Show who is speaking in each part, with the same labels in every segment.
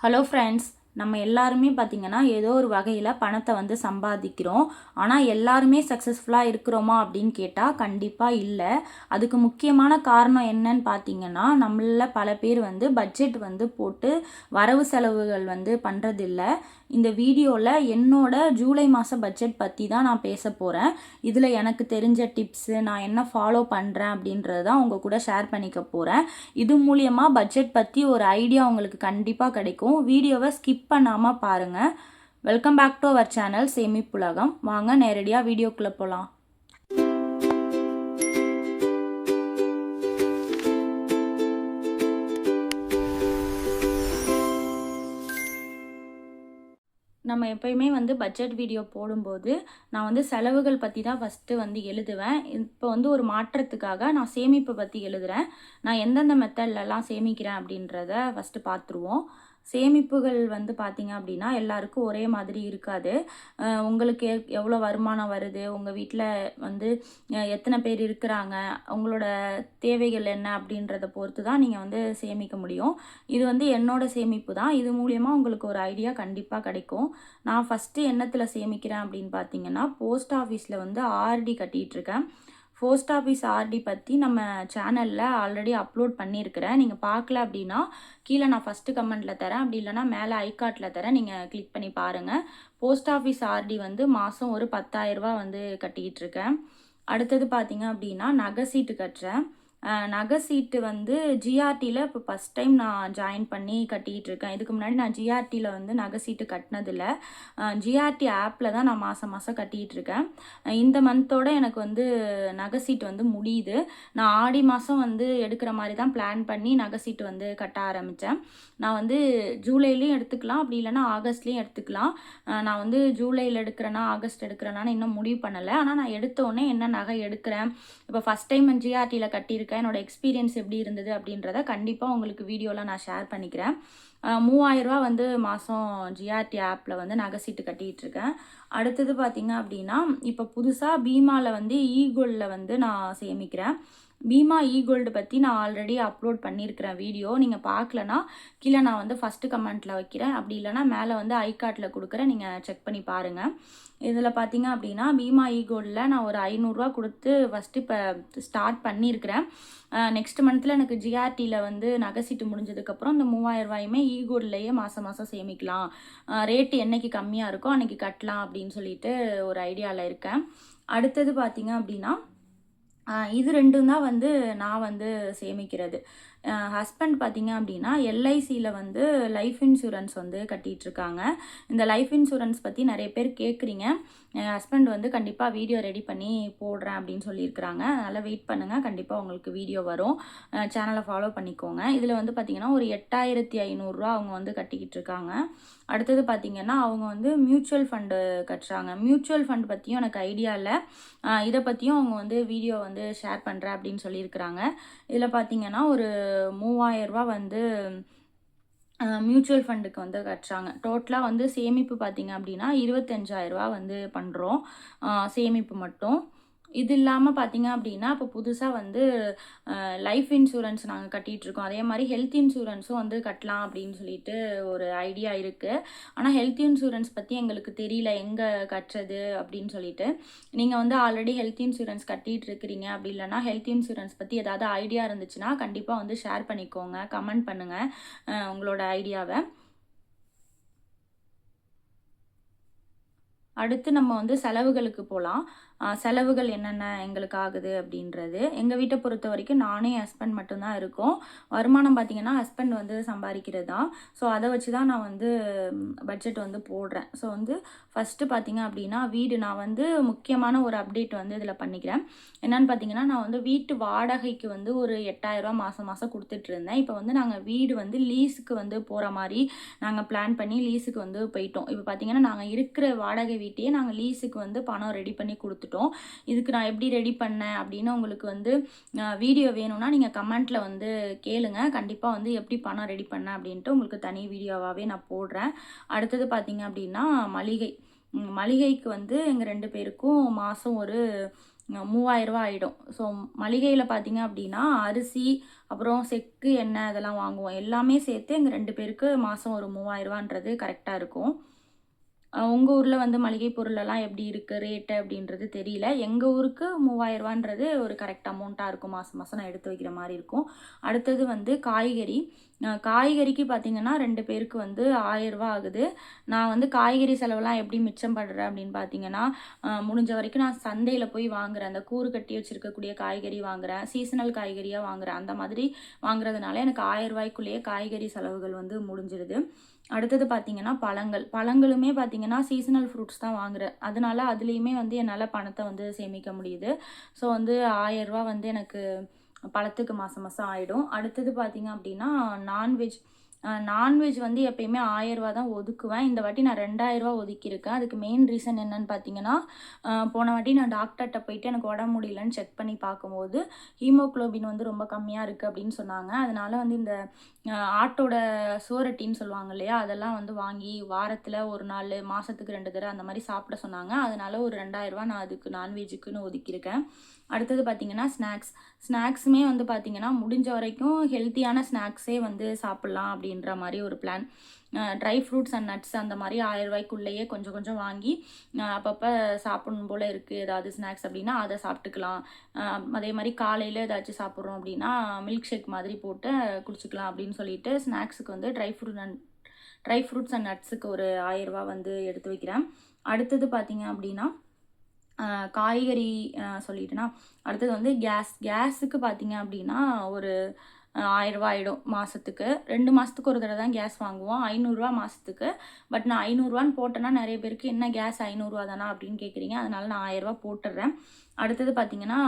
Speaker 1: Hello friends, நம்ம எல்லாருமே பார்த்திங்கன்னா ஏதோ ஒரு வகையில் பணத்தை சம்பாதிக்கிறோம். ஆனால் எல்லாருமே சக்ஸஸ்ஃபுல்லாக இருக்கிறோமா அப்படின்னு கேட்டால் கண்டிப்பாக இல்லை. அதுக்கு முக்கியமான காரணம் என்னன்னு பார்த்தீங்கன்னா, நம்மள பல பேர் பட்ஜெட் போட்டு வரவு செலவுகள் பண்ணுறதில்ல. இந்த வீடியோவில் என்னோட ஜூலை மாத பட்ஜெட் பற்றி தான் நான் பேச போகிறேன். இதில் எனக்கு தெரிஞ்ச டிப்ஸு, நான் என்ன ஃபாலோ பண்ணுறேன் அப்படின்றது தான் உங்கள் கூட ஷேர் பண்ணிக்க போகிறேன். இது மூலியமாக பட்ஜெட் பற்றி ஒரு ஐடியா உங்களுக்கு கண்டிப்பாக கிடைக்கும். வீடியோவை ஸ்கிப் பண்ணாமல் பாருங்கள். Welcome back to our channel Semippulagam. வாங்க நேரடியாக வீடியோக்குள்ளே போகலாம். நம்ம எப்பயுமே பட்ஜெட் வீடியோ போடும்போது நான் செலவுகள் பற்றி தான் ஃபஸ்ட்டு எழுதுவேன். இப்போ ஒரு மாற்றத்துக்காக நான் சேமிப்பை பற்றி எழுதுகிறேன். நான் எந்தெந்த மெத்தட்லலாம் சேமிக்கிறேன் அப்படின்றத ஃபஸ்ட்டு பார்த்துருவோம். சேமிப்புகள் பார்த்தீங்க அப்படின்னா எல்லாருக்கும் ஒரே மாதிரி இருக்காது. உங்களுக்கு எவ்வளோ வருமானம் வருது, உங்கள் வீட்டில் எத்தனை பேர் இருக்கிறாங்க, உங்களோட தேவைகள் என்ன அப்படின்றத பொறுத்து தான் நீங்கள் சேமிக்க முடியும். இது என்னோட சேமிப்பு தான். இது மூலியமாக உங்களுக்கு ஒரு ஐடியா கண்டிப்பாக கிடைக்கும். நான் ஃபஸ்ட்டு என்னத்தில் சேமிக்கிறேன் அப்படின்னு பார்த்தீங்கன்னா, போஸ்ட் ஆஃபீஸில் ஆர்டி கட்டிகிட்ருக்கேன். போஸ்ட் ஆஃபீஸ் ஆர்டி பற்றி நம்ம சேனலில் ஆல்ரெடி அப்லோட் பண்ணியிருக்கிறேன். நீங்கள் பார்க்கல அப்படின்னா கீழே நான் ஃபஸ்ட்டு கமெண்ட்டில் தரேன், அப்படி இல்லைனா மேலே ஐகார்ட்டில் தரேன், நீங்கள் கிளிக் பண்ணி பாருங்கள். போஸ்ட் ஆஃபீஸ் ஆர்டி மாதம் ஒரு 10,000 ரூபா கட்டிக்கிட்டு இருக்கேன். அடுத்தது பார்த்தீங்க அப்படின்னா நகை சீட்டு கட்டுறேன். நகை சீட்டு ஜிஆர்டியில் இப்போ ஃபஸ்ட் டைம் நான் ஜாயின் பண்ணி கட்டிகிட்டு இருக்கேன். இதுக்கு முன்னாடி நான் ஜிஆர்டியில் நகை சீட்டு கட்டினதில்லை. ஜிஆர்டி ஆப்பில் தான் நான் மாதம் மாதம் கட்டிகிட்டு இருக்கேன். இந்த மந்தோட எனக்கு நகை சீட்டு முடியுது. நான் ஆடி மாதம் எடுக்கிற மாதிரி தான் பிளான் பண்ணி நகை சீட்டு கட்ட ஆரம்பித்தேன். நான் ஜூலைலையும் எடுத்துக்கலாம், அப்படி இல்லைனா ஆகஸ்ட்லேயும் எடுத்துக்கலாம். நான் ஜூலையில் எடுக்கிறேன்னா ஆகஸ்ட் எடுக்கிறேனான்னு இன்னும் முடிவு பண்ணலை. ஆனால் நான் எடுத்தோடனே என்ன நகை எடுக்கிறேன், இப்போ ஃபஸ்ட் டைம் ஜிஆர்டியில் கட்டியிருக்கேன், என்னோட எக்ஸ்பீரியன்ஸ் எப்படி இருந்தது அப்படின்றத கண்டிப்பாக உங்களுக்கு வீடியோவில் நான் ஷேர் பண்ணிக்கிறேன். 3,000 ரூபா மாதம் ஜிஆர்டி ஆப்பில் நகை சீட்டு கட்டிகிட்டு இருக்கேன். அடுத்தது பார்த்தீங்க அப்படின்னா இப்போ புதுசாக பீமாவில் ஈகோல்டில் நான் சேமிக்கிறேன். பீமா ஈகோல்டு பற்றி நான் ஆல்ரெடி அப்லோட் பண்ணியிருக்கிறேன் வீடியோ. நீங்கள் பார்க்கலனா கீழே நான் ஃபஸ்ட்டு கமெண்ட்டில் வைக்கிறேன், அப்படி இல்லைனா மேலே ஐகார்ட்டில் கொடுக்குறேன், நீங்கள் செக் பண்ணி பாருங்கள். இதில் பார்த்தீங்க அப்படின்னா பீமா ஈகோல்டில் நான் ஒரு 500 ரூபா கொடுத்து ஃபஸ்ட்டு இப்போ ஸ்டார்ட் பண்ணியிருக்கிறேன். நெக்ஸ்ட் மந்த்தில் எனக்கு ஜிஆர்டியில் நகை சீட்டு முடிஞ்சதுக்கப்புறம் இந்த 3,000 ரூபாயுமே ஈகோல்ட்லேயே மாதம் மாதம் சேமிக்கலாம். ரேட்டு என்னைக்கு கம்மியாக இருக்கோ அன்றைக்கி கட்டலாம் அப்படின்னு சொல்லிட்டு ஒரு ஐடியாவில் இருக்கேன். அடுத்தது பார்த்தீங்க அப்படின்னா இது ரெண்டும் தான் நான் சேமிக்கிறது. ஹஸ்பண்ட் பார்த்தீங்க அப்படின்னா எல்ஐசியில் லைஃப் இன்சூரன்ஸ் கட்டிகிட்ருக்காங்க. இந்த லைஃப் இன்சூரன்ஸ் பற்றி நிறைய பேர் கேட்குறீங்க. என் ஹஸ்பண்ட் கண்டிப்பாக வீடியோ ரெடி பண்ணி போடுறேன் அப்படின்னு சொல்லியிருக்கிறாங்க. அதனால் வெயிட் பண்ணுங்கள், கண்டிப்பாக உங்களுக்கு வீடியோ வரும். சேனலை ஃபாலோ பண்ணிக்கோங்க. இதில் பார்த்தீங்கன்னா ஒரு 8,500 ரூபா அவங்க கட்டிக்கிட்டு இருக்காங்க. அடுத்தது பார்த்திங்கன்னா அவங்க மியூச்சுவல் ஃபண்டு கட்டுறாங்க. மியூச்சுவல் ஃபண்ட் பற்றியும் எனக்கு ஐடியா இல்லை. இதை பற்றியும் அவங்க வீடியோ ஷேர் பண்ணுறேன் அப்படின்னு சொல்லியிருக்கிறாங்க. இதில் பார்த்திங்கன்னா ஒரு 3,000 ரூபா மியூச்சுவல் ஃபண்டுக்கு கட்டுறாங்க. டோட்டலாக சேமிப்பு பார்த்திங்க அப்படின்னா 25,000 ரூபா பண்ணுறோம் சேமிப்பு மட்டும். இது இல்லாமல் பார்த்தீங்க அப்படின்னா இப்போ புதுசாக லைஃப் இன்சூரன்ஸ் நாங்கள் கட்டிகிட்ருக்கோம். அதே மாதிரி ஹெல்த் இன்சூரன்ஸும் கட்டலாம் அப்படின்னு சொல்லிட்டு ஒரு ஐடியா இருக்குது. ஆனால் ஹெல்த் இன்சூரன்ஸ் பற்றி எங்களுக்கு தெரியல, எங்கே கட்டுறது அப்படின்னு சொல்லிட்டு. நீங்கள் ஆல்ரெடி ஹெல்த் இன்சூரன்ஸ் கட்டிகிட்டு இருக்கிறீங்க, அப்படி இல்லைனா ஹெல்த் இன்சூரன்ஸ் பற்றி ஏதாவது ஐடியா இருந்துச்சுன்னா கண்டிப்பாக ஷேர் பண்ணிக்கோங்க, கமெண்ட் பண்ணுங்கள் உங்களோட ஐடியாவை. அடுத்து நம்ம செலவுகளுக்கு போகலாம். செலவுகள் என்னென்ன எங்களுக்கு ஆகுது அப்படின்றது. எங்கள் வீட்டை பொறுத்த வரைக்கும் நானே ஹஸ்பண்ட் மட்டும்தான் இருக்கோம். வருமானம் பார்த்திங்கன்னா ஹஸ்பண்ட் சம்பாதிக்கிறது தான். ஸோ அதை வச்சு தான் நான் பட்ஜெட் போடுறேன். ஸோ ஃபஸ்ட்டு பார்த்திங்க அப்படின்னா வீடு, நான் முக்கியமான ஒரு அப்டேட் இதில் பண்ணிக்கிறேன். என்னென்னு பார்த்தீங்கன்னா நான் வீட்டு வாடகைக்கு ஒரு 8,000 ரூபா மாதம் மாதம் கொடுத்துட்ருந்தேன். இப்போ நாங்கள் வீடு லீஸுக்கு போகிற மாதிரி நாங்கள் பிளான் பண்ணி லீஸுக்கு போயிட்டோம். இப்போ பார்த்திங்கன்னா நாங்கள் இருக்கிற வாடகை வீட்டையே நாங்கள் லீஸுக்கு பணம் ரெடி பண்ணி கொடுத்துட்டோம். இதுக்கு நான் எப்படி ரெடி பண்ணேன் அப்படின்னு உங்களுக்கு வீடியோ வேணும்னா நீங்கள் கமெண்ட்டில் கேளுங்க. கண்டிப்பாக எப்படி பணம் ரெடி பண்ணேன் அப்படின்ட்டு உங்களுக்கு தனி வீடியோவாகவே நான் போடுறேன். அடுத்தது பார்த்தீங்க அப்படின்னா மளிகை. மளிகைக்கு வந்து எங்கள் 2 பேருக்கும் மாதம் ஒரு 3000 ரூபா ஆகிடும். ஸோ மளிகையில் பார்த்தீங்க அப்படின்னா அரிசி, அப்புறம் செக்கு, எண்ணெய் அதெல்லாம் வாங்குவோம். எல்லாமே சேர்த்து எங்கள் 2 பேருக்கு மாதம் ஒரு 3000 ரூபான்றது கரெக்டாக இருக்கும். உங்கள் ஊரில் வந்து மளிகை பொருளெல்லாம் எப்படி இருக்குது ரேட்டு அப்படின்றது தெரியல. எங்கள் ஊருக்கு 3000 ரூபான்றது ஒரு கரெக்ட் அமௌண்ட்டாக இருக்கும். மாதம் மாதம் நான் எடுத்து வைக்கிற மாதிரி இருக்கும். அடுத்தது வந்து காய்கறி. காய்கறிக்கு பார்த்தீங்கன்னா 2 பேருக்கு வந்து 1000 ரூபா ஆகுது. நான் வந்து காய்கறி செலவெல்லாம் எப்படி மிச்சம் பண்ணுறேன் அப்படின்னு பார்த்தீங்கன்னா, முடிஞ்ச வரைக்கும் நான் சந்தையில் போய் வாங்குறேன். அந்த கூறு கட்டி வச்சுருக்கக்கூடிய காய்கறி வாங்குறேன், சீசனல் காய்கறியாக வாங்குறேன். அந்த மாதிரி வாங்குறதுனால எனக்கு 1000 ரூபாய்க்குள்ளேயே காய்கறி செலவுகள் வந்து முடிஞ்சிடுது. அடுத்தது பார்த்தீங்கன்னா பழங்களுமே பார்த்தீங்கன்னா சீசனல் ஃப்ரூட்ஸ் தான் வாங்குறேன். அதனால அதுலேயுமே வந்து என்னால் பணத்தை வந்து சேமிக்க முடியுது. ஸோ வந்து 1000 ரூபா வந்து எனக்கு பழத்துக்கு மாதம் மாதம் ஆகிடும். அடுத்தது பார்த்தீங்க அப்படின்னா நான்வெஜ் வந்து எப்பயுமே 1000 ரூபா தான் ஒதுக்குவேன். இந்த வாட்டி நான் 2000 ரூபா ஒதுக்கியிருக்கேன். அதுக்கு மெயின் ரீசன் என்னன்னு பார்த்தீங்கன்னா, போன வாட்டி நான் டாக்டர்கிட்ட போயிட்டு எனக்கு உடம்பு முடியலன்னு செக் பண்ணி பார்க்கும்போது ஹீமோக்ளோபின் வந்து ரொம்ப கம்மியாக இருக்குது அப்படின்னு சொன்னாங்க. அதனால வந்து இந்த ஆட்டோட சோரட்டின்னு சொல்லுவாங்க இல்லையா, அதெல்லாம் வந்து வாங்கி வாரத்தில் ஒரு நாள், மாதத்துக்கு 2 தடவை அந்த மாதிரி சாப்பிட சொன்னாங்க. அதனால ஒரு 2000 ரூபா நான் அதுக்கு நான்வெஜ்ஜுக்குன்னு ஒதுக்கியிருக்கேன். அடுத்தது பார்த்தீங்கன்னா ஸ்நாக்ஸுமே வந்து பார்த்தீங்கன்னா முடிஞ்ச வரைக்கும் ஹெல்த்தியான ஸ்நாக்ஸே வந்து சாப்பிட்லாம் அப்படின்ற மாதிரி ஒரு plan. Dry fruits and nuts அந்த மாதிரி 1000 ரூபாய்க்குள்ளேயே கொஞ்சம் கொஞ்சம் வாங்கி அப்பப்போ சாப்பிடணும் போல் இருக்குது ஏதாவது ஸ்நாக்ஸ் அப்படின்னா அதை சாப்பிட்டுக்கலாம். அதே மாதிரி காலையில் ஏதாச்சும் சாப்பிட்றோம் அப்படின்னா மில்க் ஷேக் மாதிரி போட்டு குடிச்சிக்கலாம் அப்படின்னு சொல்லிட்டு ஸ்நாக்ஸுக்கு வந்து ட்ரை ஃப்ரூட்ஸ் அண்ட் நட்ஸுக்கு ஒரு 1000 ரூபா வந்து எடுத்து வைக்கிறேன். அடுத்தது பார்த்தீங்க அப்படின்னா காய்கறி சொல்லிட்டேன்னா, அடுத்தது வந்து கேஸுக்கு பார்த்தீங்க அப்படின்னா ஒரு 1000 ரூபா ஆகிடும் மாதத்துக்கு. 2 மாதத்துக்கு ஒரு தடவை தான் கேஸ் வாங்குவோம். 500 ரூபா மாதத்துக்கு. பட் நான் 500 ரூபான்னு போட்டேன்னா நிறைய பேருக்கு என்ன கேஸ் 500 ரூபா தானா அப்படின்னு கேட்குறீங்க. அதனால நான் 1000 ரூபா போட்டுடுறேன். அடுத்தது பார்த்தீங்கன்னா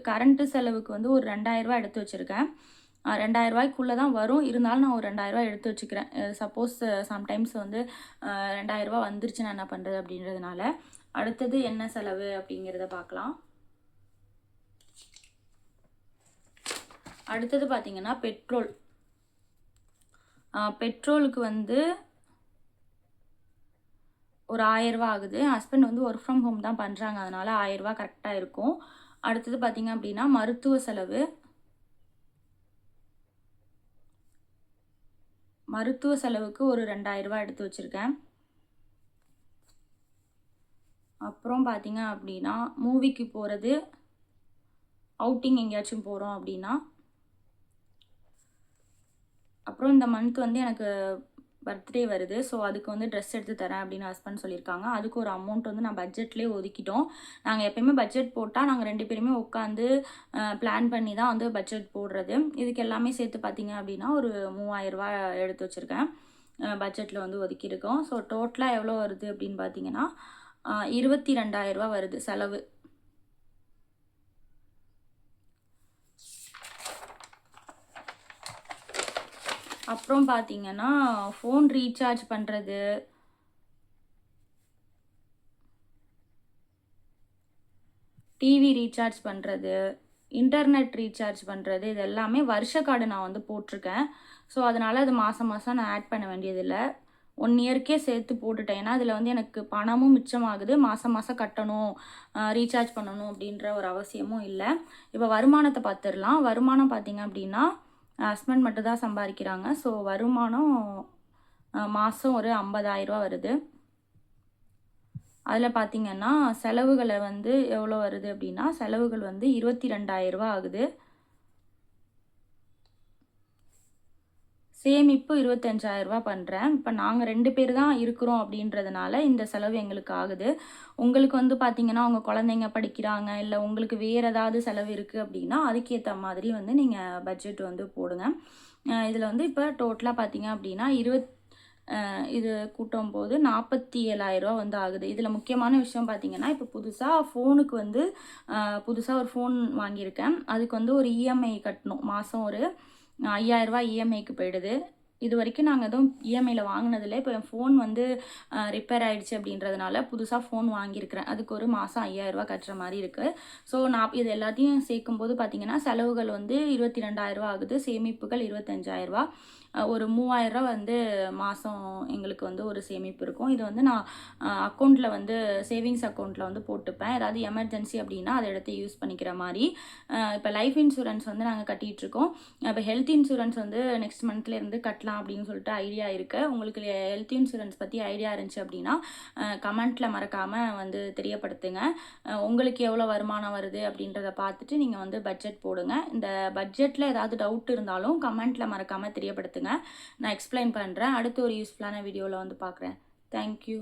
Speaker 1: கரண்ட்டு செலவுக்கு வந்து ஒரு 2000 ரூபா எடுத்து வச்சுருக்கேன். 2000 ரூபாய்க்குள்ளே தான் வரும். இருந்தாலும் நான் ஒரு 2000 ரூபா எடுத்து வச்சுக்கிறேன். சப்போஸ் சம்டைம்ஸ் வந்து 2000 ரூபா வந்துருச்சு நான் என்ன பண்ணுறது அப்படின்றதுனால. அடுத்தது என்ன செலவு அப்படிங்கிறத பார்க்கலாம். அடுத்தது பார்த்தீங்கன்னா பெட்ரோலுக்கு வந்து ஒரு 1000 ரூபா ஆகுது. ஹஸ்பண்ட் வந்து ஒர்க் ஃப்ரம் ஹோம் தான் பண்ணுறாங்க. அதனால் 1000 ரூபா கரெக்டாக இருக்கும். அடுத்தது பார்த்தீங்க அப்படின்னா மருத்துவ செலவுக்கு ஒரு 2000 ரூபா எடுத்து வச்சுருக்கேன். அப்புறம் பார்த்தீங்க அப்படின்னா மூவிக்கு போகிறது, அவுட்டிங் எங்கேயாச்சும் போகிறோம் அப்படின்னா. அப்புறம் இந்த மந்த் வந்து எனக்கு பர்த்டே வருது. ஸோ அதுக்கு வந்து ட்ரெஸ் எடுத்து தரேன் அப்படின்னு ஹஸ்பண்ட் சொல்லியிருக்காங்க. அதுக்கு ஒரு அமௌண்ட் வந்து நான் பட்ஜெட்லேயே ஒதுக்கிட்டோம். நாங்கள் எப்போயுமே பட்ஜெட் போட்டால் நாங்கள் 2 பேருமே உட்காந்து பிளான் பண்ணி தான் வந்து பட்ஜெட் போடுறது. இதுக்கு எல்லாமே சேர்த்து பார்த்தீங்க அப்படின்னா ஒரு 3000 ரூபா எடுத்து வச்சுருக்கேன். பட்ஜெட்டில் வந்து ஒதுக்கியிருக்கோம். ஸோ டோட்டலாக எவ்வளோ வருது அப்படின்னு பார்த்தீங்கன்னா 22,000 ரூபா வருது செலவு. அப்புறம் பார்த்தீங்கன்னா ஃபோன் ரீசார்ஜ் பண்ணுறது, டிவி ரீசார்ஜ் பண்ணுறது, இன்டர்நெட் ரீசார்ஜ் பண்ணுறது, இது எல்லாமே வருஷ கார்டு நான் வந்து போட்டிருக்கேன். ஸோ அதனால் அது மாதம் மாதம் நான் ஆட் பண்ண வேண்டியதில்லை. 1 இயர்க்கே சேர்த்து போட்டுட்டேன். ஏன்னா அதில் வந்து எனக்கு பணமும் மிச்சமாகுது. மாதம் மாதம் கட்டணும், ரீசார்ஜ் பண்ணணும் அப்படின்ற ஒரு அவசியமும் இல்லை. இப்போ வருமானத்தை பார்த்துடலாம். வருமானம் பார்த்தீங்க அப்படின்னா ஹஸ்பண்ட் மட்டும் தான் சம்பாதிக்கிறாங்க. ஸோ வருமானம் மாதம் ஒரு 50,000 ரூபா வருது. அதில் பார்த்தீங்கன்னா செலவுகளை வந்து எவ்வளோ வருது அப்படின்னா செலவுகள் வந்து 22,000 ரூபா ஆகுது. சேமிப்பு 25,000 ரூபா பண்ணுறேன். இப்போ நாங்கள் 2 பேர் தான் இருக்கிறோம் அப்படின்றதுனால இந்த செலவு எங்களுக்கு ஆகுது. உங்களுக்கு வந்து பார்த்தீங்கன்னா உங்கள் குழந்தைங்க படிக்கிறாங்க, இல்லை உங்களுக்கு வேறு ஏதாவது செலவு இருக்குது அப்படின்னா அதுக்கேற்ற மாதிரி வந்து நீங்கள் பட்ஜெட் வந்து போடுங்க. இதில் வந்து இப்போ டோட்டலாக பார்த்தீங்க அப்படின்னா இது கூட்டும் போது 47,000 ரூபா வந்து ஆகுது. இதில் முக்கியமான விஷயம் பார்த்தீங்கன்னா இப்போ ஃபோனுக்கு வந்து புதுசாக ஒரு ஃபோன் வாங்கியிருக்கேன். அதுக்கு வந்து ஒரு இஎம்ஐ கட்டணும். மாதம் ஒரு 5,000 ரூபா இஎம்ஐக்கு போயிடுது. இது வரைக்கும் நாங்கள் எதுவும் இஎம்ஐயில் வாங்கினதில்லை. இப்போ என் ஃபோன் வந்து ரிப்பேர் ஆகிடுச்சு அப்படின்றதுனால புதுசாக ஃபோன் வாங்கியிருக்கிறேன். அதுக்கு ஒரு மாதம் 5000 கட்டுற மாதிரி இருக்குது. ஸோ நான் இது எல்லாத்தையும் சேர்க்கும்போது பார்த்திங்கன்னா செலவுகள் வந்து 22,000 ஆகுது. சேமிப்புகள் 25,000. ஒரு 3000 வந்து மாதம் எங்களுக்கு வந்து ஒரு சேமிப்பு இருக்கும். இது வந்து நான் அக்கௌண்ட்டில் வந்து சேவிங்ஸ் அக்கௌண்ட்டில் வந்து போட்டுப்பேன். ஏதாவது எமர்ஜென்சி அப்படின்னா அதை எடுத்து யூஸ் பண்ணிக்கிற மாதிரி. இப்போ லைஃப் இன்சூரன்ஸ் வந்து நாங்கள் கட்டிகிட்ருக்கோம். இப்போ ஹெல்த் இன்சூரன்ஸ் வந்து நெக்ஸ்ட் மந்த்லேருந்து கட்டலாம் அப்படின்னு சொல்லிட்டு ஐடியா இருக்குது. உங்களுக்கு ஹெல்த் இன்சூரன்ஸ் பற்றி ஐடியா இருந்துச்சு அப்படின்னா கமெண்ட்டில் மறக்காமல் வந்து தெரியப்படுத்துங்க. உங்களுக்கு எவ்வளோ வருமானம் வருது அப்படின்றத பார்த்துட்டு நீங்கள் வந்து பட்ஜெட் போடுங்க. இந்த பட்ஜெட்டில் ஏதாவது டவுட் இருந்தாலும் கமெண்ட்டில் மறக்காமல் தெரியப்படுத்துங்க. நான் எக்ஸ்பிளைன் பண்ணுறேன். அடுத்து ஒரு யூஸ்ஃபுல்லான வீடியோவில் வந்து பார்க்குறேன். தேங்க்யூ.